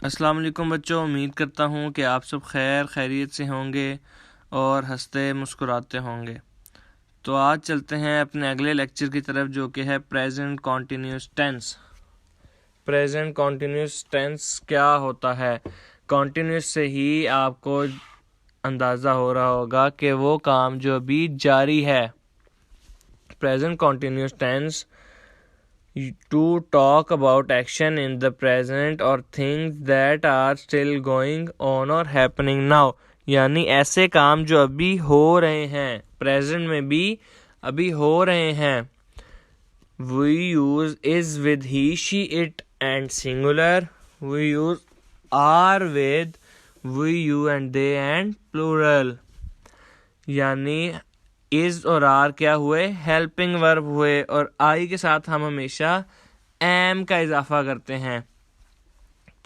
अस्सलाम वालेकुम बच्चों, उम्मीद करता हूँ कि आप सब खैरियत से होंगे और हंसते मुस्कुराते होंगे। तो आज चलते हैं अपने अगले लेक्चर की तरफ, जो कि है present continuous tense. Present continuous tense क्या होता है? कॉन्टिन्यूस से ही आपको अंदाज़ा हो रहा होगा कि वो काम जो अभी जारी है। Present continuous tense to talk about action in the present or things that are still going on or happening now, यानी ऐसे काम जो अभी हो रहे हैं, प्रेजेंट में भी अभी हो रहे हैं। We use is with he, she, it and singular. We use are with we, you and they and plural। यानी इज और आर क्या हुए? हेल्पिंग वर्ब हुए। और आई के साथ हम हमेशा एम का इजाफा करते हैं।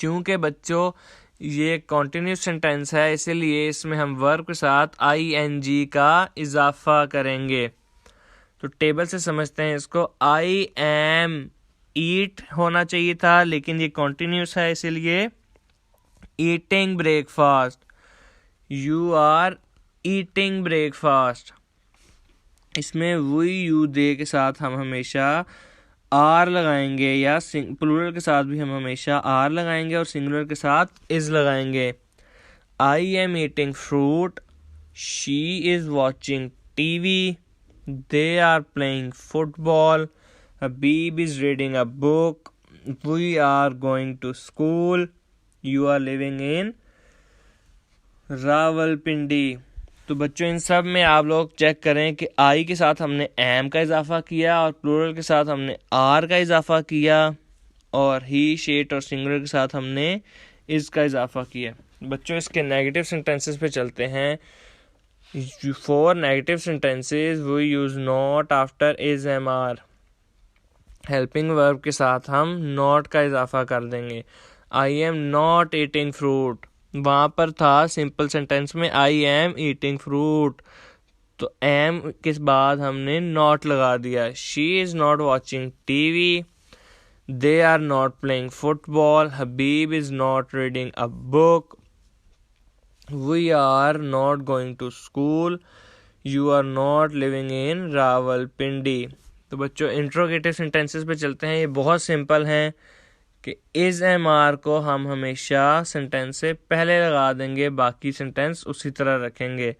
चूंकि बच्चों ये कॉन्टिन्यूस सेंटेंस है, इसीलिए इसमें हम वर्ब के साथ आई एन जी का इजाफा करेंगे। तो टेबल से समझते हैं इसको। आई एम ईट होना चाहिए था, लेकिन ये कॉन्टिन्यूस है, इसीलिए eating breakfast. You are eating breakfast. इसमें वी यू दे के साथ हम हमेशा आर लगाएंगे, या प्लूरल के साथ भी हम हमेशा आर लगाएंगे और सिंगुलर के साथ इज लगाएंगे। I am eating fruit, she is watching TV, they are playing football, Habib is reading a book, we are going to school, you are living in Rawalpindi. तो बच्चों इन सब में आप लोग चेक करें कि आई के साथ हमने एम का इजाफा किया और प्लूरल के साथ हमने आर का इजाफा किया, और ही, शीट और सिंगुलर के साथ हमने इज का इजाफा किया। बच्चों इसके नेगेटिव सेंटेंसेस पे चलते हैं। For negative sentences we use not after is am are. Helping verb के साथ हम नॉट का इजाफा कर देंगे। I am not eating fruit, वहाँ पर था सिंपल सेंटेंस में आई एम ईटिंग फ्रूट, तो एम के बाद हमने नॉट लगा दिया। She is not watching TV, they are not playing football, Habib is not reading a book, we are not going to school, you are not living in Rawalpindi. तो बच्चों interrogative sentences पे चलते हैं। ये बहुत सिंपल हैं कि इज एम आर को हम हमेशा सेंटेंस से पहले लगा देंगे, बाकी सेंटेंस उसी तरह रखेंगे।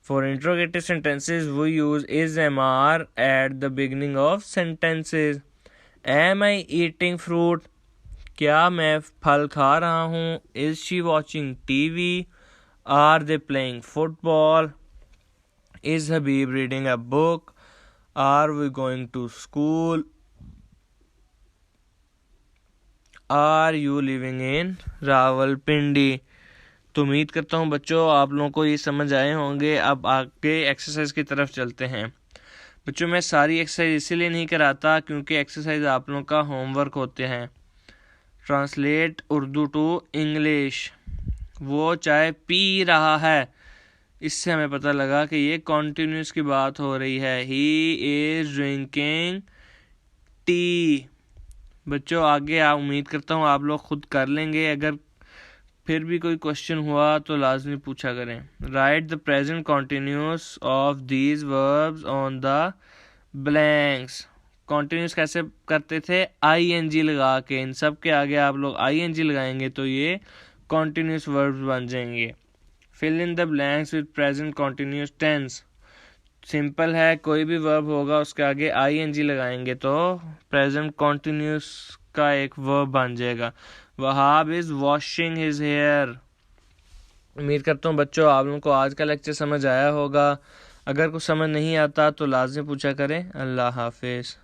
For interrogative sentences we use is am are at the beginning of sentences. Am I eating fruit, क्या मैं फल खा रहा हूँ? Is she watching TV, are they playing football, is Habib reading a book, are we going to school, are you living in Rawalpindi. तो उम्मीद करता हूँ बच्चों आप लोगों को ये समझ आए होंगे। अब आगे एक्सरसाइज की तरफ चलते हैं। बच्चों मैं सारी एक्सरसाइज इसीलिए नहीं कराता क्योंकि एक्सरसाइज आप लोगों का होमवर्क होते हैं। Translate Urdu to English. वो चाय पी रहा है, इससे हमें पता लगा कि ये कॉन्टिन्यूस की बात हो रही है। He is drinking tea. बच्चों आगे उम्मीद करता हूँ आप लोग खुद कर लेंगे। अगर फिर भी कोई क्वेश्चन हुआ तो लाजमी पूछा करें। Right the present continuous of these verbs on the blanks. Continuous कैसे करते थे? आई एन जी लगा के। इन सब के आगे आप लोग आई एन जी लगाएंगे तो ये कॉन्टिन्यूस वर्ब्स बन जाएंगे। Fill in the blanks with present continuous tense. Simple है, कोई भी वर्ब होगा उसके आगे आई एन जी लगाएंगे तो प्रेजेंट कॉन्टिन्यूस का एक वर्ब बन जाएगा। Wahab is washing his hair. उम्मीद करता हूँ बच्चों आप लोगों को आज का लेक्चर समझ आया होगा। अगर कुछ समझ नहीं आता तो लाजमी पूछा करें। अल्लाह हाफिज।